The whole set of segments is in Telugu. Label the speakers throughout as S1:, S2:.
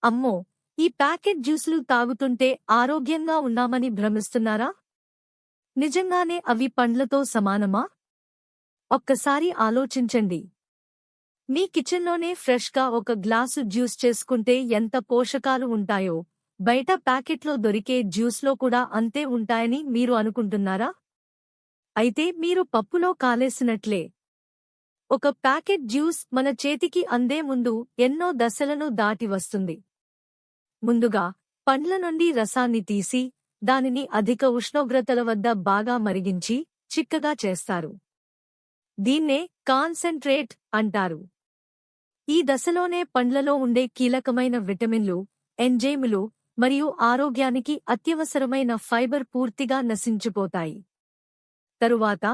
S1: అమ్మో! ఈ ప్యాకెట్ జ్యూసులు తాగుతుంటే ఆరోగ్యంగా ఉన్నామని భ్రమిస్తున్నారా? నిజంగానే అవి పండ్లతో సమానమా? ఒక్కసారి ఆలోచించండి. మీ కిచెన్లోనే ఫ్రెష్గా ఒక గ్లాసు జ్యూస్ చేసుకుంటే ఎంత పోషకాలు ఉంటాయో, బయట ప్యాకెట్లో దొరికే జ్యూస్లో కూడా అంతే ఉంటాయని మీరు అనుకుంటున్నారా? అయితే మీరు పప్పులో కాలేసినట్లే. ఒక ప్యాకెట్ జ్యూస్ మన చేతికి అందే ముందు ఎన్నో దశలను దాటి వస్తుంది. ముందుగా పండ్ల నుండి రసాన్ని తీసి దానిని అధిక ఉష్ణోగ్రతల వద్ద బాగా మరిగించి చిక్కగా చేస్తారు. దీన్నే కాన్సంట్రేట్ అంటారు. ఈ దశలోనే పండ్లలో ఉండే కీలకమైన విటమిన్లు, ఎంజైములు మరియు ఆరోగ్యానికి అత్యవసరమైన ఫైబర్ పూర్తిగా నశించిపోతాయి. తరువాత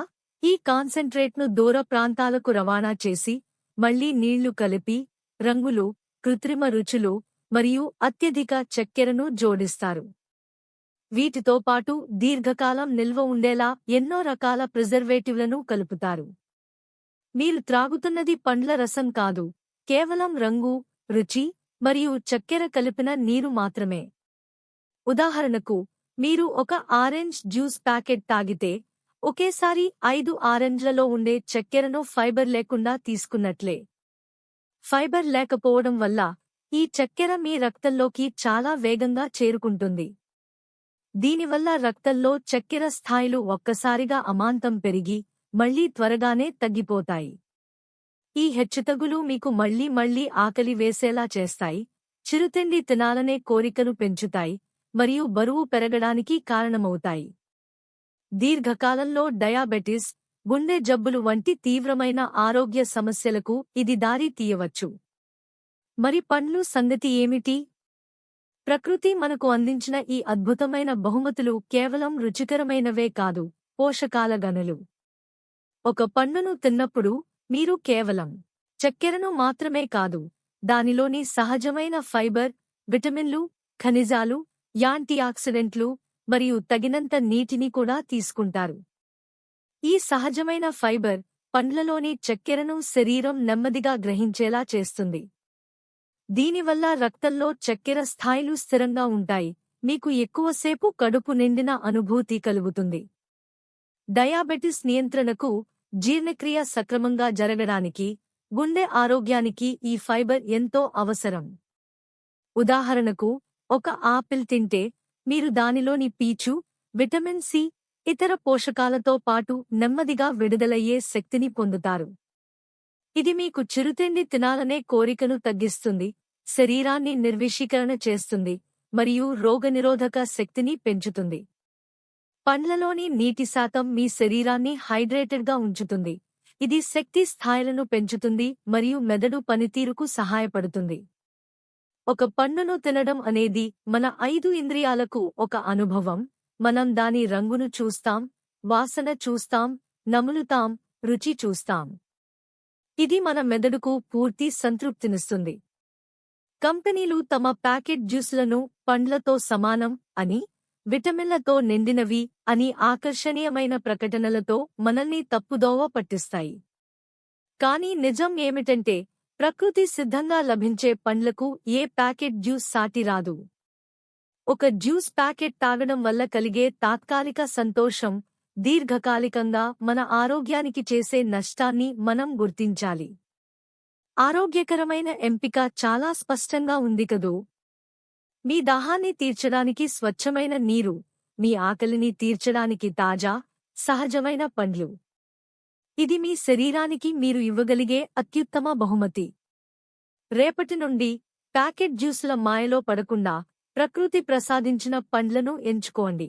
S1: ఈ కాన్సంట్రేట్ను దూర ప్రాంతాలకు రవాణా చేసి మళ్లీ నీళ్లు కలిపి రంగులు, కృత్రిమ రుచులు మరియు అత్యధిక చక్కెరను జోడిస్తారు. వీటితో పాటు దీర్ఘకాలం నిల్వ ఉండేలా ఎన్నో రకాల ప్రిజర్వేటివ్లను కలుపుతారు. మీరు త్రాగుతున్నది పండ్ల రసం కాదు, కేవలం రంగు, రుచి మరియు చక్కెర కలిపిన నీరు మాత్రమే. ఉదాహరణకు, మీరు ఒక ఆరెంజ్ జ్యూస్ ప్యాకెట్ తాగితే ఒకేసారి 5 ఆరెంజ్లలో ఉండే చక్కెరను ఫైబర్ లేకుండా తీసుకున్నట్లే. ఫైబర్ లేకపోవడం వల్ల ఈ చక్కెర మీ రక్తంలోకి చాలా వేగంగా చేరుకుంటుంది. దీనివల్ల రక్తంలో చక్కెర స్థాయిలు ఒక్కసారిగా అమాంతం పెరిగి మళ్లీ త్వరగానే తగ్గిపోతాయి. ఈ హెచ్చుతగులు మీకు మళ్లీ ఆకలి వేసేలా చేస్తాయి, చిరుతిండి తినాలనే కోరికను పెంచుతాయి మరియు బరువు పెరగడానికి కారణమవుతాయి. దీర్ఘకాలంలో డయాబెటిస్, గుండె జబ్బులు వంటి తీవ్రమైన ఆరోగ్య సమస్యలకు ఇది దారి తీయవచ్చు. మరి పండ్లు సంగతి ఏమిటి? ప్రకృతి మనకు అందించిన ఈ అద్భుతమైన బహుమతులు కేవలం రుచికరమైనవే కాదు, పోషకాల గనులు. ఒక పండును తిన్నప్పుడు మీరు కేవలం చక్కెరను మాత్రమే కాదు, దానిలోని సహజమైన ఫైబర్, విటమిన్లు, ఖనిజాలు, యాంటీఆక్సిడెంట్లు మరియు తగినంత నీటిని కూడా తీసుకుంటారు. ఈ సహజమైన ఫైబర్ పండ్లలోని చక్కెరను శరీరం నెమ్మదిగా గ్రహించేలా చేస్తుంది. దీనివల్ల రక్తంలో చక్కెర స్థాయిలు స్థిరంగా ఉంటాయి, మీకు ఎక్కువసేపు కడుపు నిండిన అనుభూతి కలుగుతుంది. డయాబెటిస్ నియంత్రణకు, జీర్ణక్రియ సక్రమంగా జరగడానికి, గుండె ఆరోగ్యానికి ఈ ఫైబర్ ఎంతో అవసరం. ఉదాహరణకు, ఒక ఆపిల్ తింటే మీరు దానిలోని పీచు, విటమిన్ సి, ఇతర పోషకాలతో పాటు నెమ్మదిగా విడుదలయ్యే శక్తిని పొందుతారు. ఇది మీకు చిరుతిండి తినాలనే కోరికను తగ్గిస్తుంది, శరీరాన్ని నిర్విషీకరణ చేస్తుంది మరియు రోగనిరోధక శక్తిని పెంచుతుంది. పండ్లలోని నీటి శాతం మీ శరీరాన్ని హైడ్రేటెడ్గా ఉంచుతుంది. ఇది శక్తి స్థాయిలను పెంచుతుంది మరియు మెదడు పనితీరుకు సహాయపడుతుంది. ఒక పండును తినడం అనేది మన 5 ఇంద్రియాలకు ఒక అనుభవం. మనం దాని రంగును చూస్తాం, వాసన చూస్తాం, నములుతాం, రుచి చూస్తాం. ఇది మన మెదడుకు పూర్తి సంతృప్తినిస్తుంది. కంపెనీలు తమ ప్యాకెట్ జ్యూసులను పండ్లతో సమానం అని, విటమిన్లతో నిండినవి అని ఆకర్షణీయమైన ప్రకటనలతో మనల్ని తప్పుదోవ పట్టిస్తాయి. కానీ నిజం ఏమిటంటే, ప్రకృతి సిద్ధంగా లభించే పండ్లకు ఏ ప్యాకెట్ జ్యూస్ సాటి రాదు. ఒక జ్యూస్ ప్యాకెట్ తాగడం వల్ల కలిగే తాత్కాలిక సంతోషం దీర్ఘకాలికంగా మన ఆరోగ్యానికి చేసే నష్టాన్ని మనం గుర్తించాలి. ఆరోగ్యకరమైన ఎంపిక చాలా స్పష్టంగా ఉంది కదూ. మీ దాహాన్ని తీర్చడానికి స్వచ్ఛమైన నీరు, మీ ఆకలిని తీర్చడానికి తాజా, సహజమైన పండ్లు. ఇది మీ శరీరానికి మీరు ఇవ్వగలిగే అత్యుత్తమ బహుమతి. రేపటి నుండి ప్యాకెట్ జ్యూసుల మాయలో పడకుండా ప్రకృతి ప్రసాదించిన పండ్లను ఎంచుకోండి.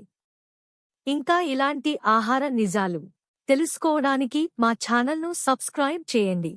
S1: ఇంకా ఇలాంటి ఆహార నిజాలు తెలుసుకోవడానికి మా ఛానల్ను సబ్స్క్రైబ్ చేయండి.